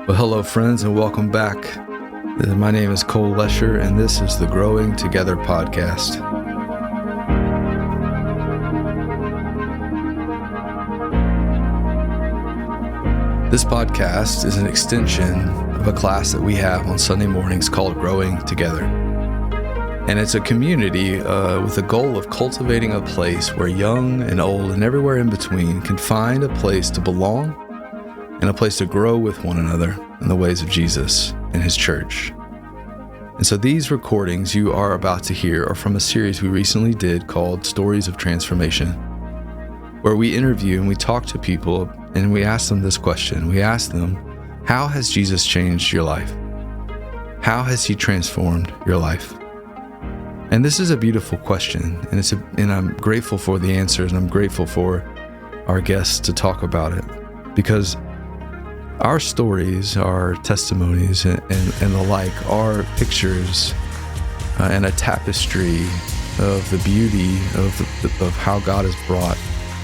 Well, hello, friends, and welcome back. My name is Cole Lesher, and this is the Growing Together podcast. This podcast is an extension of a class that we have on Sunday mornings called Growing Together. And it's a community with the goal of cultivating a place where young and old and everywhere in between can find a place to belong and a place to grow with one another in the ways of Jesus and his church. And so these recordings you are about to hear are from a series we recently did called Stories of Transformation, where we interview and we talk to people and we ask them this question. We ask them, how has Jesus changed your life? How has he transformed your life? And this is a beautiful question, and I'm grateful for the answers, and I'm grateful for our guests to talk about it, because our stories, our testimonies, and the like are pictures and a tapestry of the beauty of how God has brought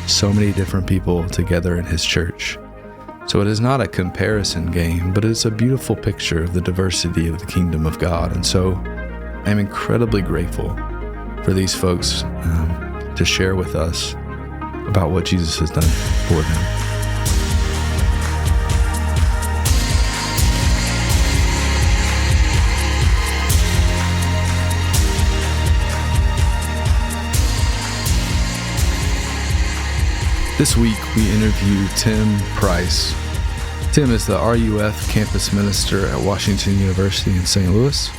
so many different people together in his church. So it is not a comparison game, but it's a beautiful picture of the diversity of the kingdom of God. And so I'm incredibly grateful for these folks to share with us about what Jesus has done for them. This week, we interview Tim Price. Tim is the RUF campus minister at Washington University in St. Louis.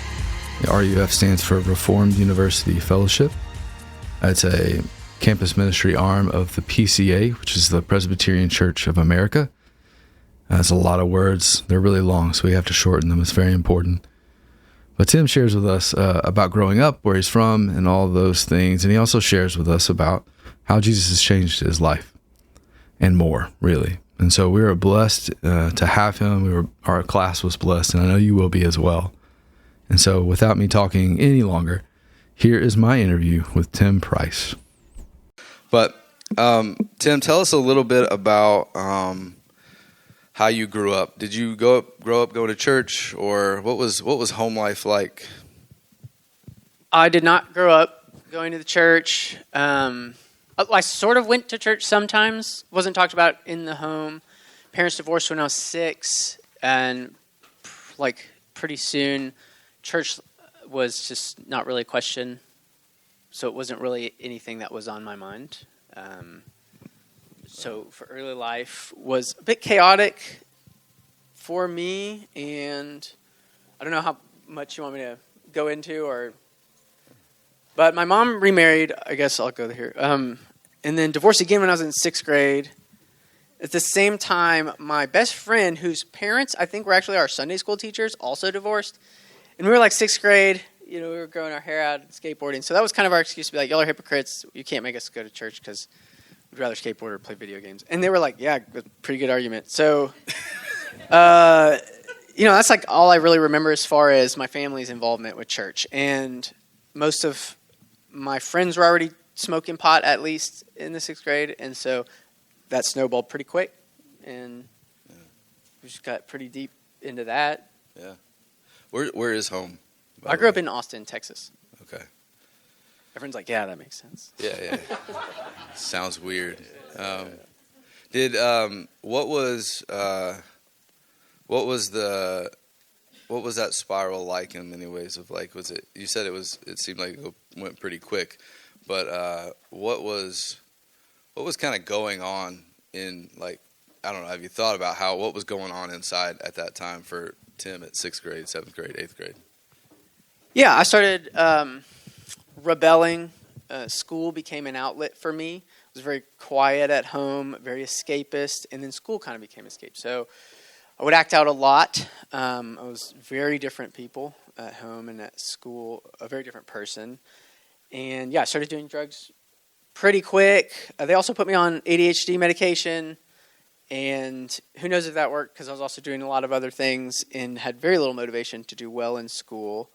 The RUF stands for Reformed University Fellowship. It's a campus ministry arm of the PCA, which is the Presbyterian Church of America. That's a lot of words. They're really long, so we have to shorten them. It's very important. But Tim shares with us about growing up, where he's from, and all those things. And he also shares with us about how Jesus has changed his life. And more, really. And so we were blessed to have him. Our class was blessed, and I know you will be as well. And so without me talking any longer, here is my interview with Tim Price. But Tim, tell us a little bit about how you grew up. Did you grow up going to church, or what was home life like? I did not grow up going to the church. I sort of went to church sometimes. Wasn't talked about in the home. Parents divorced when I was 6, and pretty soon, church was just not really a question. So it wasn't really anything that was on my mind. So for early life was a bit chaotic for me, and I don't know how much you want me to go into, but my mom remarried. I guess I'll go here. And then divorced again when I was in 6th grade. At the same time, my best friend, whose parents I think were actually our Sunday school teachers, also divorced. And we were 6th grade. We were growing our hair out, skateboarding. So that was kind of our excuse to be like, y'all are hypocrites. You can't make us go to church because we'd rather skateboard or play video games. And they were like, yeah, pretty good argument. So, that's all I really remember as far as my family's involvement with church. And most of my friends were already smoking pot, at least in the 6th grade, and so that snowballed pretty quick, and we just got pretty deep into that. Yeah. Where is home? I grew up in Austin, Texas. Okay. Everyone's like, yeah, that makes sense. Yeah. Sounds weird. What was that spiral like in many ways of was it, you said it seemed like it went pretty quick. But what was kind of going on in, I don't know, have you thought about what was going on inside at that time for Tim at 6th grade, 7th grade, 8th grade? Yeah, I started rebelling. School became an outlet for me. I was very quiet at home, very escapist, and then school kind of became escape. So I would act out a lot. I was very different people at home and at school, a very different person. And yeah, I started doing drugs pretty quick. They also put me on ADHD medication, and who knows if that worked, because I was also doing a lot of other things and had very little motivation to do well in school.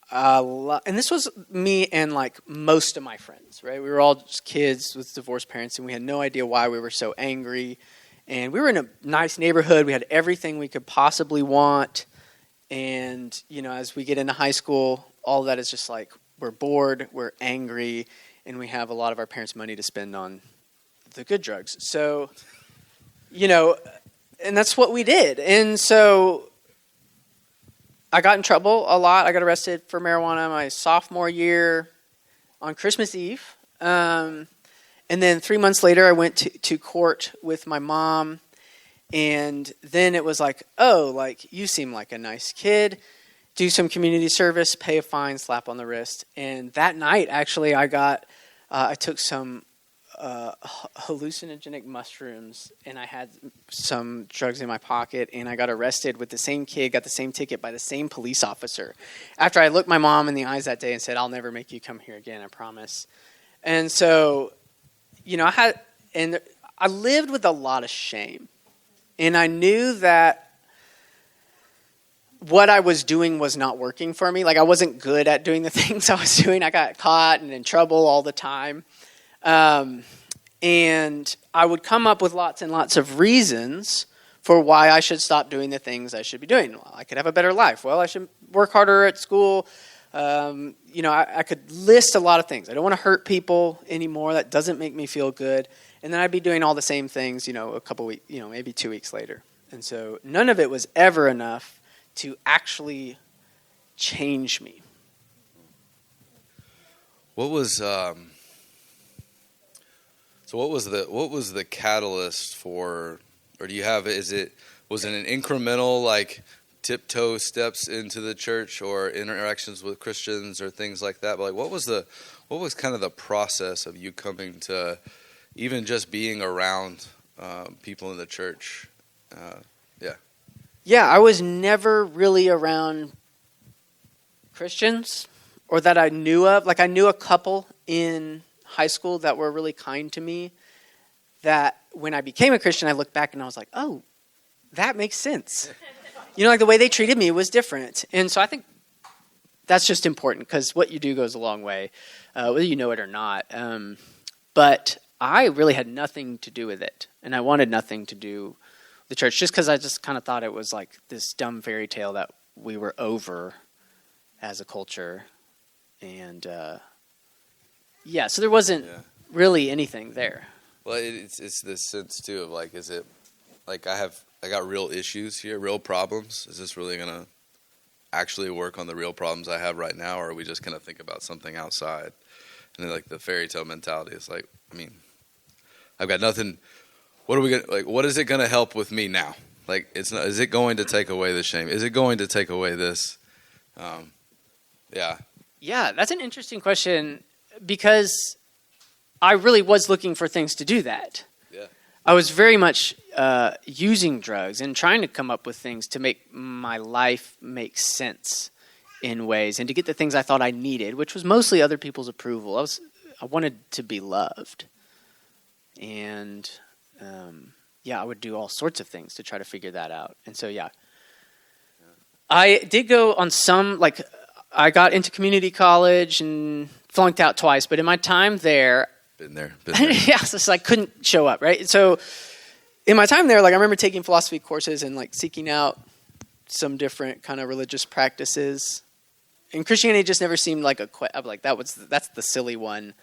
And this was me and most of my friends, right? We were all just kids with divorced parents, and we had no idea why we were so angry And we were in a nice neighborhood. We had everything we could possibly want. And, as we get into high school, all of that is just like, we're bored, we're angry, and we have a lot of our parents' money to spend on the good drugs. So, and that's what we did. And so I got in trouble a lot. I got arrested for marijuana my sophomore year on Christmas Eve. And then 3 months later, I went to court with my mom. And then it was like, oh, like, you seem like a nice kid. Do some community service, pay a fine, slap on the wrist. And that night, actually, I took some hallucinogenic mushrooms, and I had some drugs in my pocket, and I got arrested with the same kid, got the same ticket by the same police officer. After I looked my mom in the eyes that day and said, I'll never make you come here again, I promise. And so, I lived with a lot of shame. And I knew that what I was doing was not working for me. Like, I wasn't good at doing the things I was doing. I got caught and in trouble all the time. And I would come up with lots and lots of reasons for why I should stop doing the things I should be doing. Well, I could have a better life. Well, I should work harder at school. I could list a lot of things. I don't want to hurt people anymore. That doesn't make me feel good. And then I'd be doing all the same things, a couple weeks, maybe 2 weeks later. And so none of it was ever enough to actually change me. What was what was the catalyst for, or do you have, was it an incremental, like, tiptoe steps into the church or interactions with Christians or things like that? But, like, what was kind of the process of you coming to even just being around people in the church? Yeah, I was never really around Christians or that I knew of. Like, I knew a couple in high school that were really kind to me, that when I became a Christian, I looked back and I was like, oh, that makes sense. Like, the way they treated me was different. And so I think that's just important, because what you do goes a long way, whether you know it or not. But I really had nothing to do with it, and I wanted nothing to do the church, just because I just kind of thought it was like this dumb fairy tale that we were over as a culture. And so there wasn't really anything there. Well, it's this sense too of, like, is it like I got real issues here, real problems? Is this really going to actually work on the real problems I have right now, or are we just going to think about something outside? And then, like, the fairy tale mentality is like, I've got nothing. What are we gonna, like? What is it going to help with me now? Like, it's not. Is it going to take away the shame? Is it going to take away this? Yeah, that's an interesting question, because I really was looking for things to do that. Yeah. I was very much using drugs and trying to come up with things to make my life make sense in ways, and to get the things I thought I needed, which was mostly other people's approval. I wanted to be loved. And, I would do all sorts of things to try to figure that out. And so, I did go on some, like, I got into community college and flunked out twice. But in my time there... Been there. so I couldn't show up, right? So in my time there, like, I remember taking philosophy courses and, like, seeking out some different kind of religious practices. And Christianity just never seemed like that's the silly one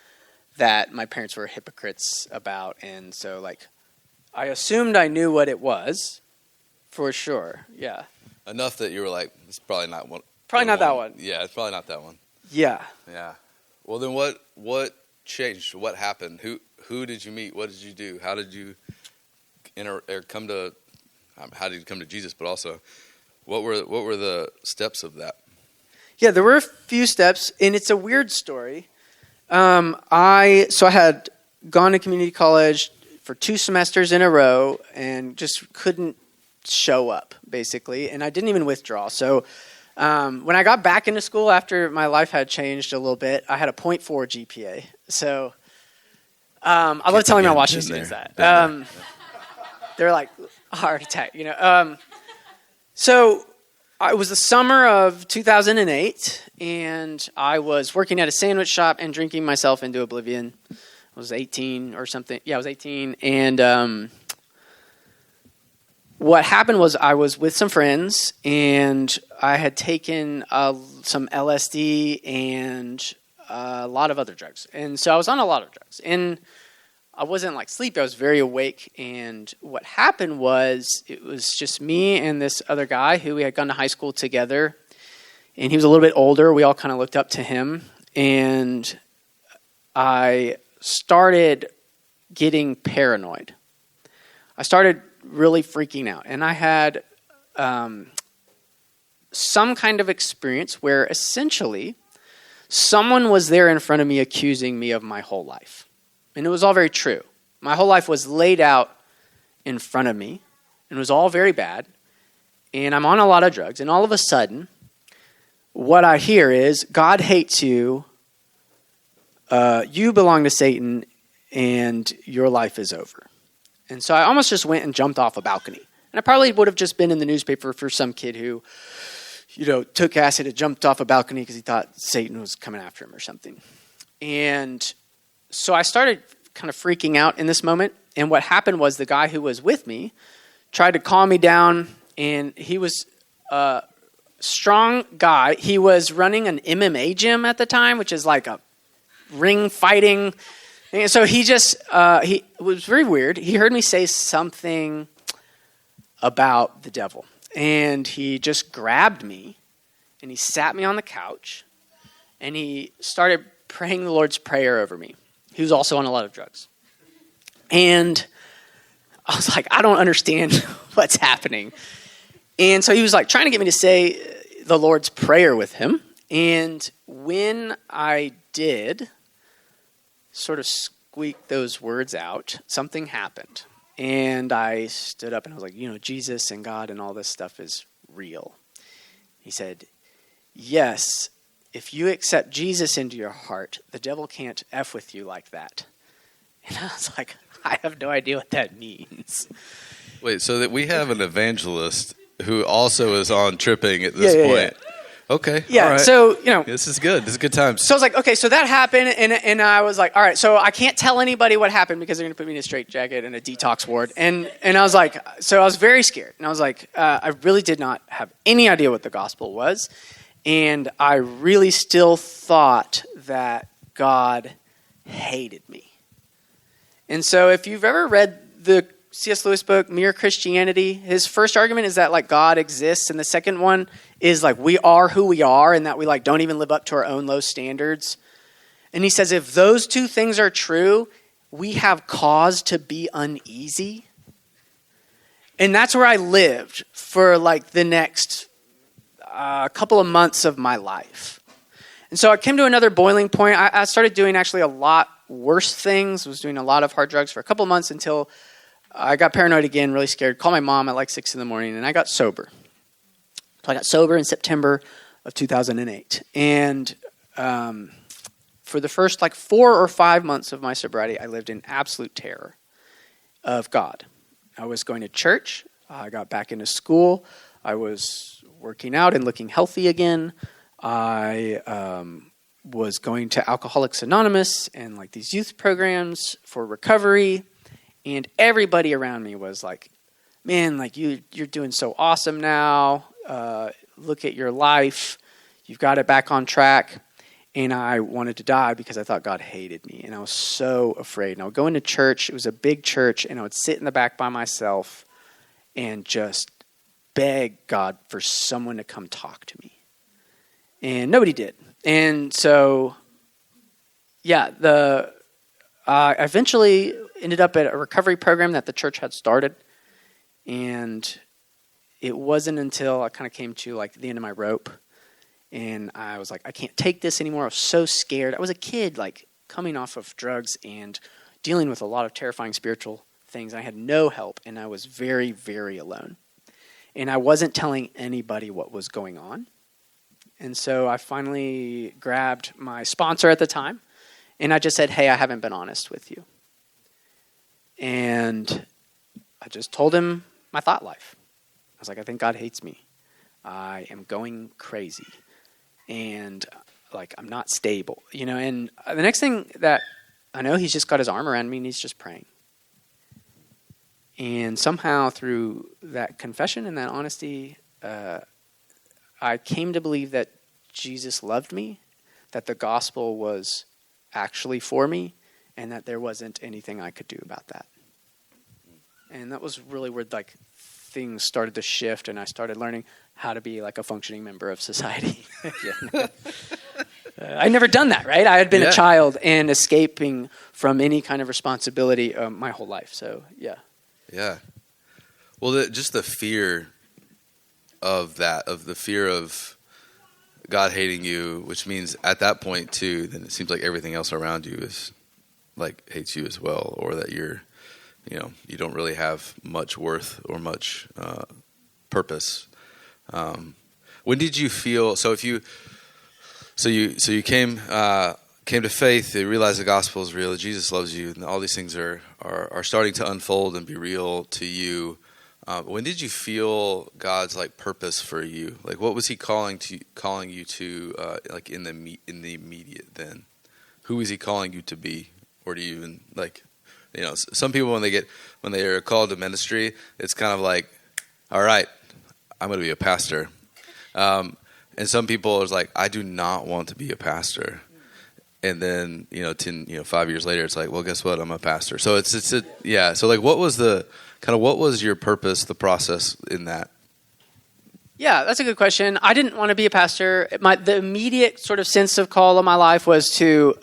that my parents were hypocrites about. And so, like, I assumed I knew what it was, for sure. Yeah. Enough that you were like, it's probably not one. Probably not that one. Yeah, it's probably not that one. Yeah. Yeah. Well, then what changed? What happened? Who did you meet? What did you do? How did you come to Jesus? But also, what were the steps of that? Yeah, there were a few steps, and it's a weird story. I had gone to community college for 2 semesters in a row and just couldn't show up, basically, and I didn't even withdraw. So when I got back into school after my life had changed a little bit, I had a 0.4 GPA. So I love telling my watching students that. They're like, heart attack, So it was the summer of 2008, and I was working at a sandwich shop and drinking myself into oblivion. I was 18 or something. Yeah, I was 18, and what happened was I was with some friends, and I had taken some LSD and a lot of other drugs. And so I was on a lot of drugs. And I wasn't like sleepy. I was very awake. And what happened was it was just me and this other guy who we had gone to high school together. And he was a little bit older. We all kind of looked up to him. And I started getting paranoid. I started really freaking out. And I had some kind of experience where essentially someone was there in front of me accusing me of my whole life. And it was all very true. My whole life was laid out in front of me, and it was all very bad. And I'm on a lot of drugs. And all of a sudden, what I hear is, God hates you, you belong to Satan, and your life is over. And so I almost just went and jumped off a balcony. And I probably would have just been in the newspaper for some kid who, took acid and jumped off a balcony because he thought Satan was coming after him or something. And so I started kind of freaking out in this moment. And what happened was the guy who was with me tried to calm me down. And he was a strong guy. He was running an MMA gym at the time, which is like a ring fighting. And so he just, it was very weird. He heard me say something about the devil. And he just grabbed me and he sat me on the couch and he started praying the Lord's Prayer over me. He was also on a lot of drugs. And I was like, I don't understand what's happening. And so he was like trying to get me to say the Lord's Prayer with him. And when I did sort of squeak those words out, something happened. And I stood up and I was like, Jesus and God and all this stuff is real. He said, yes, if you accept Jesus into your heart, the devil can't F with you like that. And I was like, I have no idea what that means. Wait, so that we have an evangelist who also is on tripping at this point. Yeah. Okay. Yeah. All right. So, this is good. This is good times. So I was like, okay, so that happened. And I was like, all right, so I can't tell anybody what happened because they're going to put me in a straitjacket and a detox ward. And I was like, so I was very scared. And I was like, I really did not have any idea what the gospel was. And I really still thought that God hated me. And so if you've ever read the C.S. Lewis book, Mere Christianity, his first argument is that like God exists. And the second one is like we are who we are and that we like don't even live up to our own low standards. And he says if those two things are true, we have cause to be uneasy. And that's where I lived for like the next couple of months of my life. And so I came to another boiling point. I started doing actually a lot worse things. I was doing a lot of hard drugs for a couple of months until I got paranoid again, really scared. Called my mom at like 6 a.m. and I got sober. So I got sober in September of 2008. And for the first like 4 or 5 months of my sobriety, I lived in absolute terror of God. I was going to church. I got back into school. I was working out and looking healthy again. I was going to Alcoholics Anonymous and like these youth programs for recovery. And everybody around me was like, man, like you're doing so awesome now. Look at your life. You've got it back on track. And I wanted to die because I thought God hated me. And I was so afraid. And I would go into church. It was a big church. And I would sit in the back by myself and just beg God for someone to come talk to me. And nobody did. And so, yeah, I eventually ended up at a recovery program that the church had started. And it wasn't until I kind of came to like the end of my rope. And I was like, I can't take this anymore. I was so scared. I was a kid, like coming off of drugs and dealing with a lot of terrifying spiritual things. I had no help, and I was very, very alone. And I wasn't telling anybody what was going on. And so I finally grabbed my sponsor at the time, and I just said, hey, I haven't been honest with you. And I just told him my thought life. I was like, I think God hates me. I am going crazy. And like, I'm not stable, and the next thing that I know, he's just got his arm around me and he's just praying. And somehow through that confession and that honesty, I came to believe that Jesus loved me, that the gospel was actually for me, and that there wasn't anything I could do about that. And that was really where like things started to shift, and I started learning how to be like a functioning member of society. I'd never done that, right? I had been a child and escaping from any kind of responsibility my whole life. So, yeah. Yeah. Well, just the fear of that, of the fear of God hating you, which means at that point too, then it seems like everything else around you is like hates you as well, or that you're, you don't really have much worth or much purpose. When did you feel? So you came to faith. You realized the gospel is real. That Jesus loves you, and all these things are starting to unfold and be real to you. When did you feel God's like purpose for you? Like, what was He calling you to? Like in the immediate then, who is He calling you to be? Or do you even like? Some people when they are called to ministry, it's kind of like, all right, I'm going to be a pastor. And some people are like, I do not want to be a pastor. And then, 5 years later, it's like, well, guess what? I'm a pastor. So So like, what was your purpose, the process in that? Yeah, that's a good question. I didn't want to be a pastor. The immediate sort of sense of call of my life was to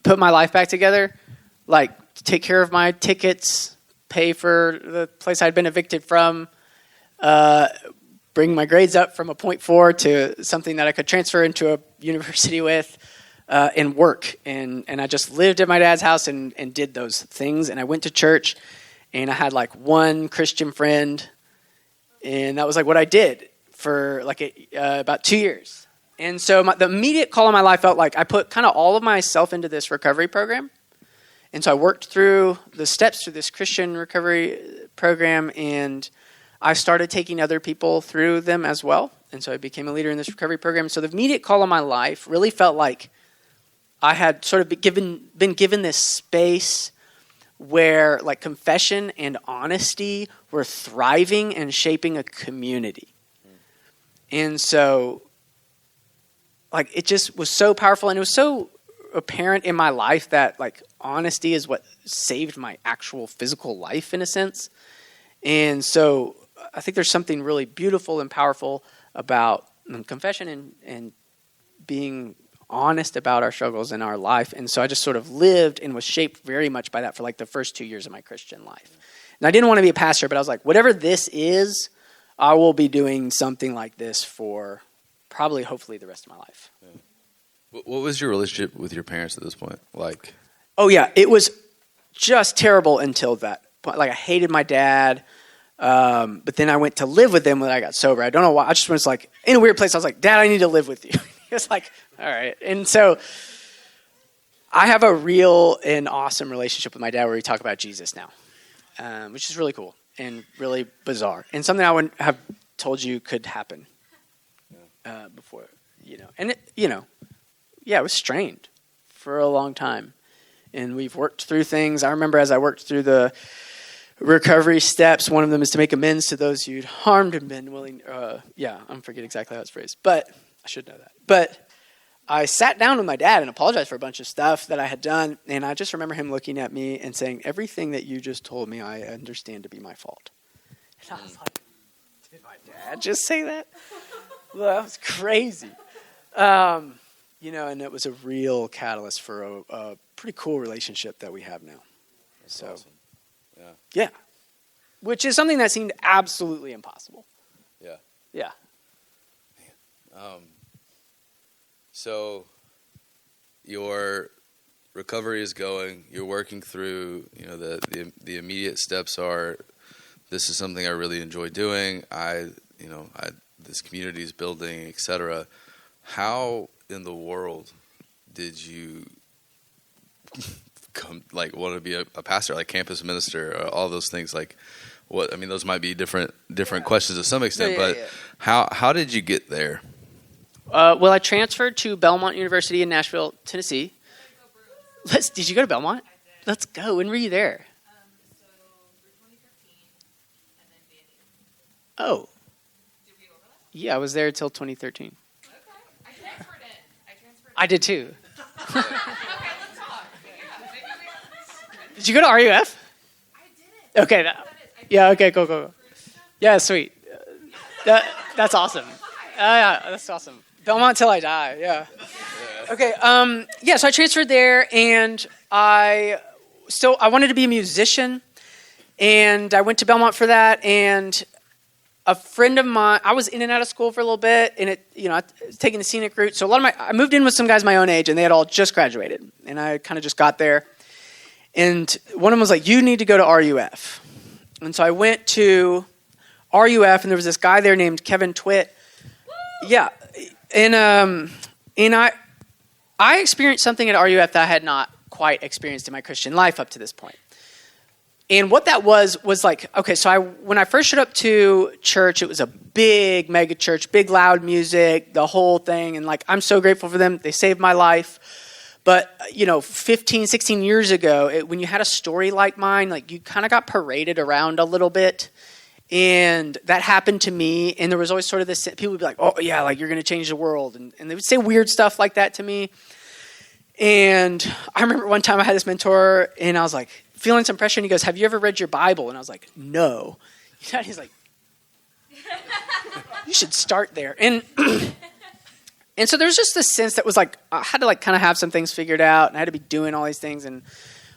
put my life back together, like take care of my tickets, pay for the place I'd been evicted from, bring my grades up from a 0.4 to something that I could transfer into a university with, and work. And I just lived at my dad's house and did those things. And I went to church, and I had like one Christian friend, and that was like what I did for like about 2 years. And so the immediate call in my life felt like I put kind of all of myself into this recovery program. And so I worked through the steps through this Christian recovery program, and I started taking other people through them as well. And so I became a leader in this recovery program. So the immediate call of my life really felt like I had sort of been given this space where like confession and honesty were thriving and shaping a community. And so like it just was so powerful, and it was so apparent in my life that like honesty is what saved my actual physical life in a sense. And so I think there's something really beautiful and powerful about confession and being honest about our struggles in our life. And so I just sort of lived and was shaped very much by that for like the first 2 years of my Christian life. And I didn't want to be a pastor, but I was like, whatever this is, I will be doing something like this for probably, hopefully, the rest of my life. Yeah. What was your relationship with your parents at this point like? Oh, yeah. It was just terrible until that point. Like, I hated my dad. But then I went to live with them when I got sober. I don't know why. I just was like, in a weird place, I was like, Dad, I need to live with you. He was like, all right. And so I have a real and awesome relationship with my dad where we talk about Jesus now, which is really cool and really bizarre. And something I wouldn't have told you could happen before, And, it was strained for a long time. And we've worked through things. I remember as I worked through the recovery steps, one of them is to make amends to those you'd harmed and been willing. I'm forgetting exactly how it's phrased, but I should know that. But I sat down with my dad and apologized for a bunch of stuff that I had done, and I just remember him looking at me and saying, "Everything that you just told me, I understand to be my fault." And I was like, "Did my dad just say that?" Well, that was crazy. And it was a real catalyst for a pretty cool relationship that we have now. That's awesome. Yeah. Which is something that seemed absolutely impossible. Yeah. Yeah. Man. So your recovery is going, you're working through, the immediate steps are, this is something I really enjoy doing. This community is building, etc. How in the world did you want to be a pastor, like campus minister, all those things? Like, what? I mean, those might be different questions to some extent, but how did you get there? Well, I transferred to Belmont University in Nashville, Tennessee. Did you go to Belmont? Let's go. When were you there? So for Oh. Yeah, I was there until 2013. Okay. I transferred it. I did too. Okay, let's talk. Yeah, maybe Did you go to RUF? I did it. Okay. Yeah, okay, cool. Yeah, sweet. That's awesome. Yeah, that's awesome. Belmont till I die, yeah. Okay, so I transferred there, and I wanted to be a musician, and I went to Belmont for that, and a friend of mine, I was in and out of school for a little bit, and I was taking the scenic route, so I moved in with some guys my own age, and they had all just graduated, and I kind of just got there, and one of them was like, you need to go to RUF. And so I went to RUF, and there was this guy there named Kevin Twitt. Yeah, and I experienced something at RUF that I had not quite experienced in my Christian life up to this point. And what that was like, okay, so when I first showed up to church, it was a big mega church, big loud music, the whole thing. And like, I'm so grateful for them. They saved my life. But, 15, 16 years ago, when you had a story like mine, like you kind of got paraded around a little bit. And that happened to me. And there was always sort of this, people would be like, oh yeah, like you're going to change the world. And they would say weird stuff like that to me. And I remember one time I had this mentor and I was like feeling some pressure. And he goes, have you ever read your Bible? And I was like, no. He's like, you should start there. And so there's just this sense that was like, I had to like kind of have some things figured out and I had to be doing all these things. And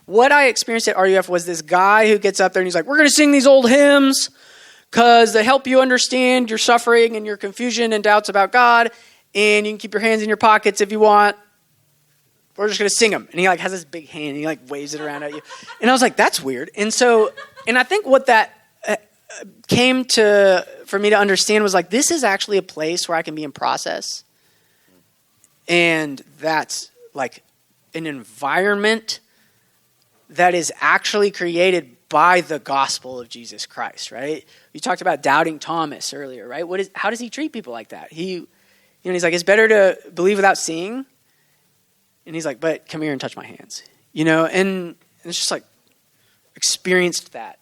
what I experienced at RUF was this guy who gets up there and he's like, we're going to sing these old hymns because they help you understand your suffering and your confusion and doubts about God. And you can keep your hands in your pockets if you want. We're just going to sing them. And he like has this big hand and he like waves it around at you. And I was like, that's weird. And I think what that came to, for me to understand was like, this is actually a place where I can be in process. And that's like an environment that is actually created by the gospel of Jesus Christ, right? You talked about doubting Thomas earlier, right? How does he treat people like that? He's like, it's better to believe without seeing. And he's like, but come here and touch my hands, and it's just like experienced that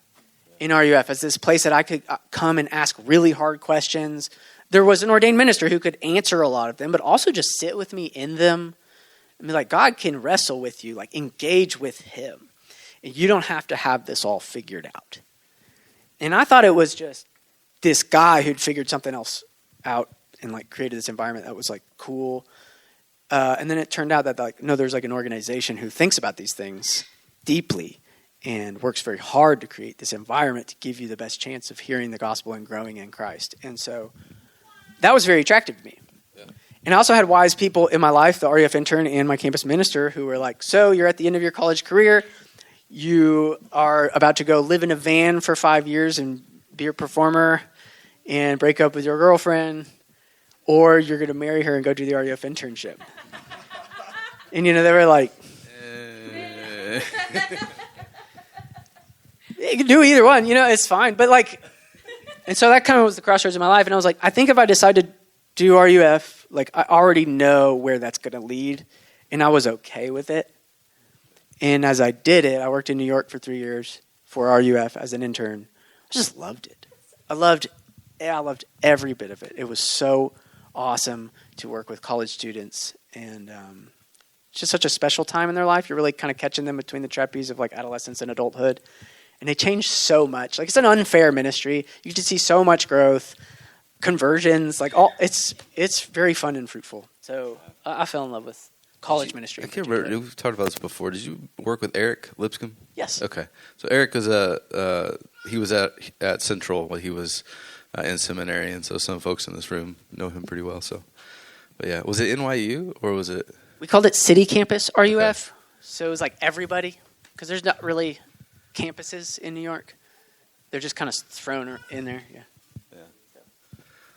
in RUF as this place that I could come and ask really hard questions. There was an ordained minister who could answer a lot of them, but also just sit with me in them and be like, God can wrestle with you, like engage with him. And you don't have to have this all figured out. And I thought it was just this guy who'd figured something else out and like created this environment that was like cool. And then it turned out that like, no, there's like an organization who thinks about these things deeply and works very hard to create this environment to give you the best chance of hearing the gospel and growing in Christ. And so that was very attractive to me. Yeah. And I also had wise people in my life, the RUF intern and my campus minister, who were like, so you're at the end of your college career. You are about to go live in a van for 5 years and be a performer and break up with your girlfriend, or you're going to marry her and go do the RUF internship. And, they were like, you can do either one, it's fine. But like, and so that kind of was the crossroads of my life. And I was like, I think if I decide to do RUF, like I already know where that's going to lead. And I was okay with it. And as I did it, I worked in New York for 3 years for RUF as an intern. I just loved it. I loved every bit of it. It was so awesome to work with college students. And it's just such a special time in their life. You're really kind of catching them between the trapeze of like adolescence and adulthood. And they change so much. Like it's an unfair ministry. You get to see so much growth, conversions, like it's very fun and fruitful. So I fell in love with college ministry. I can't remember. We've talked about this before. Did you work with Eric Lipscomb? Yes. Okay. So Eric was he was at Central when he was in seminary, and so some folks in this room know him pretty well. So, but yeah, was it NYU or was it? We called it City Campus RUF. Okay. So it was like everybody, because there's not really campuses in New York. They're just kind of thrown in there. Yeah.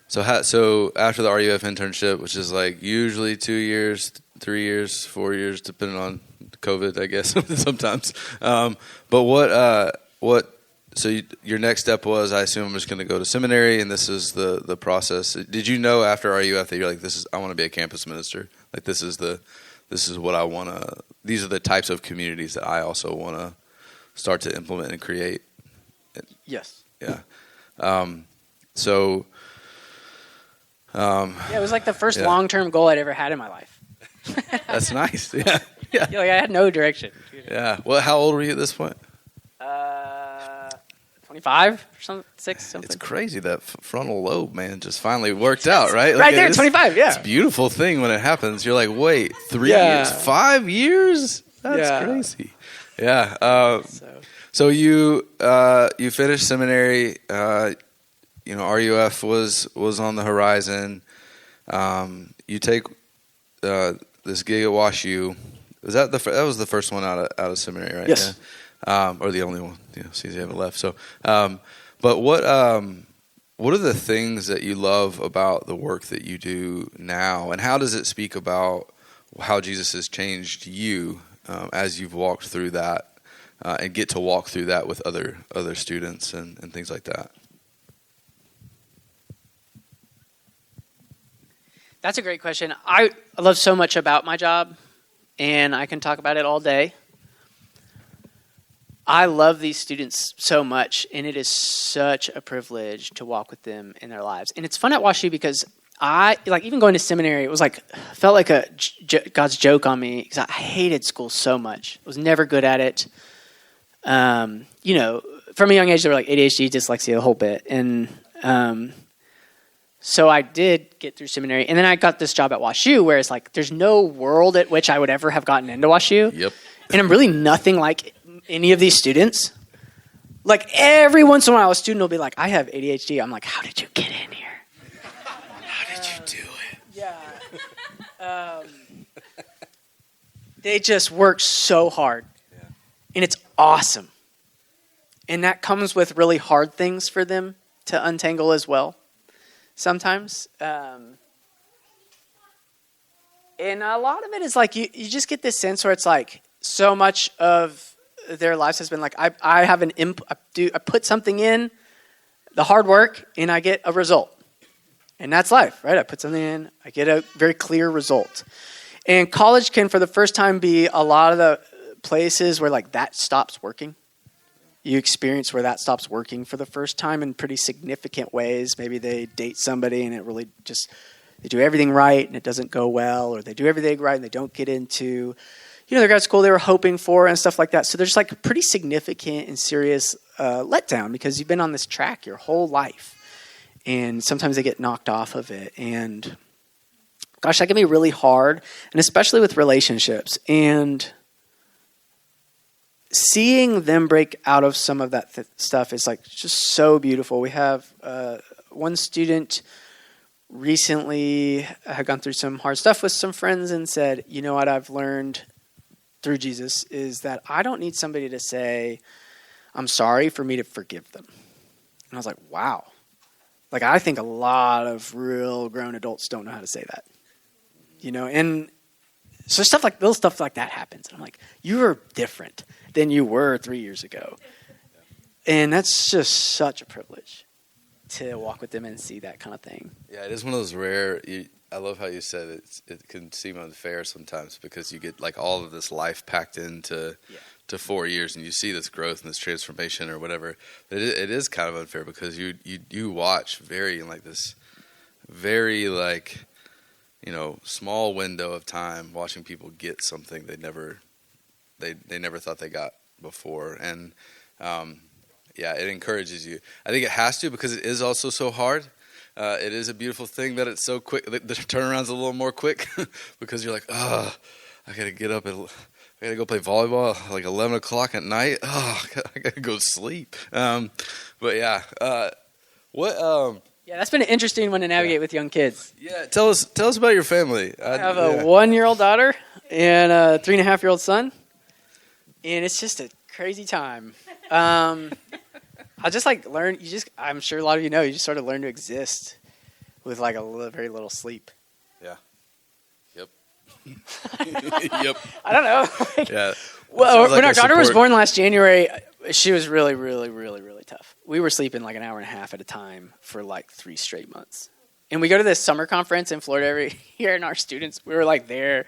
So after the RUF internship, which is like usually 2 years, 3 years, 4 years, depending on COVID, I guess sometimes. But what? So your next step was, I assume, I'm just going to go to seminary, and this is the process. Did you know after RUF that you're like, I want to be a campus minister? Like this is what I want to. These are the types of communities that I also want to start to implement and create. Yes. Yeah. So, Yeah, it was like the first Yeah. long-term goal I'd ever had in my life. that's nice. Yeah. Yeah. Yeah, like I had no direction. Yeah. Well, how old were you at this point? 25 or something, something. It's crazy that frontal lobe, man, just finally worked out, right? Right there, it is- 25, yeah. It's a beautiful thing when it happens. You're like, wait, 3 Yeah. years, 5 years? That's Yeah. crazy. Yeah. So, So you finished seminary. RUF was on the horizon. You take this gig at WashU. Was that that was the first one out of seminary, right? Yes. Yeah. Or the only one. Since you haven't left. So, but what are the things that you love about the work that you do now, and how does it speak about how Jesus has changed you as you've walked through that? And get to walk through that with other students and things like that. that's a great question. I love so much about my job, and I can talk about it all day. I love these students so much, and it is such a privilege to walk with them in their lives. And it's fun at WashU because even going to seminary, it was felt like God's joke on me because I hated school so much. I was never good at it. From a young age, they were like ADHD, dyslexia, the whole bit. And so I did get through seminary. And then I got this job at WashU where it's like there's no world at which I would ever have gotten into WashU. Yep. And I'm really nothing like any of these students. Like every once in a while, a student will be like, I have ADHD. I'm like, how did you get in here? How did you do it? Yeah. They just work so hard. And it's awesome. And that comes with really hard things for them to untangle as well sometimes. And a lot of it is like you just get this sense where it's like so much of their lives has been like I have I put something in, the hard work, and I get a result. And that's life, right? I put something in, I get a very clear result. And college can, for the first time, be a lot of the places where like that stops working. You experience where that stops working for the first time in pretty significant ways. Maybe they date somebody and it really just, they do everything right and it doesn't go well, or they do everything right and they don't get into, the grad school they were hoping for and stuff like that. So there's like a pretty significant and serious letdown because you've been on this track your whole life. And sometimes they get knocked off of it. And gosh, that can be really hard, and especially with relationships. And seeing them break out of some of that stuff is like just so beautiful. We have one student recently had gone through some hard stuff with some friends and said, you know what I've learned through Jesus is that I don't need somebody to say, I'm sorry for me to forgive them. And I was like, wow. Like, I think a lot of real grown adults don't know how to say that, and so little stuff like that happens. And I'm like, you are different than you were 3 years ago. And that's just such a privilege to walk with them and see that kind of thing. Yeah, it is one of those rare, I love how you said it can seem unfair sometimes because you get like all of this life packed into to 4 years and you see this growth and this transformation or whatever. But it is kind of unfair because you watch this very small window of time watching people get something they never thought they got before. And it encourages you. I think it has to because it is also so hard. It is a beautiful thing that it's so quick. The turnaround's a little more quick because you're like, I got to get up and I got to go play volleyball like 11 o'clock at night. I got to go sleep. Yeah, that's been an interesting one to navigate with young kids. Yeah, tell us about your family. I have a 1-year-old daughter and a 3.5-year-old son, and it's just a crazy time. I just learn. I'm sure a lot of you know. You just sort of learn to exist with like very little sleep. Yeah. Yep. Yep. I don't know. Yeah. Well, when our daughter was born last January, she was really, really, really, really tough. We were sleeping like an hour and a half at a time for like 3 straight months. And we go to this summer conference in Florida every year, and our students, we were like there.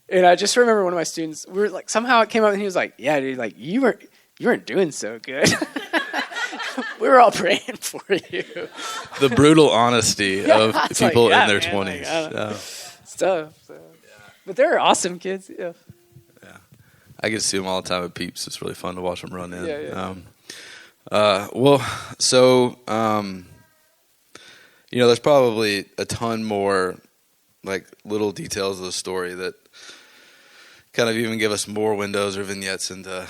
And I just remember one of my students, we were like, somehow it came up and he was like, yeah, dude, like you weren't doing so good. We were all praying for you. The brutal honesty of It's like, people yeah, in their man, 20s. like, I don't- Yeah. Stuff. So. But they're awesome kids. Yeah. I get to see them all the time at Peeps. It's really fun to watch them run in. Yeah. There's probably a ton more like little details of the story that kind of even give us more windows or vignettes into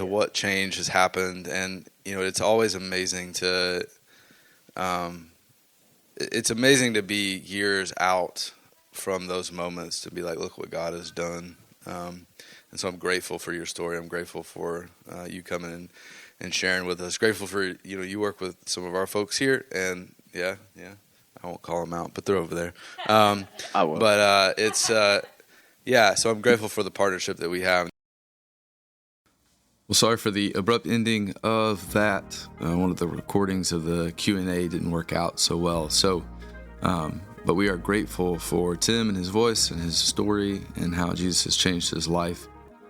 what change has happened. And it's always amazing to be years out from those moments to be like, look what God has done. And so I'm grateful for your story. I'm grateful for you coming in and sharing with us. Grateful for, you work with some of our folks here, and yeah, I won't call them out, but they're over there. I will. But so I'm grateful for the partnership that we have. Well, sorry for the abrupt ending of that. One of the recordings of the Q&A didn't work out so well. But we are grateful for Tim and his voice and his story and how Jesus has changed his life.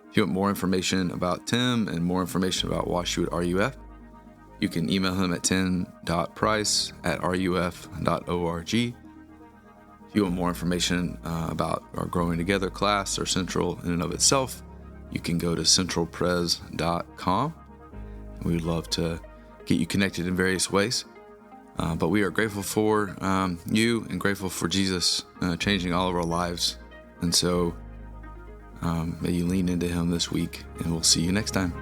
If you want more information about Tim and more information about WashU at RUF, you can email him at tim.price@ruf.org. If you want more information about our Growing Together class or Central in and of itself, you can go to centralpres.com. We would love to get you connected in various ways. But we are grateful for you and grateful for Jesus changing all of our lives. And so may you lean into him this week, and we'll see you next time.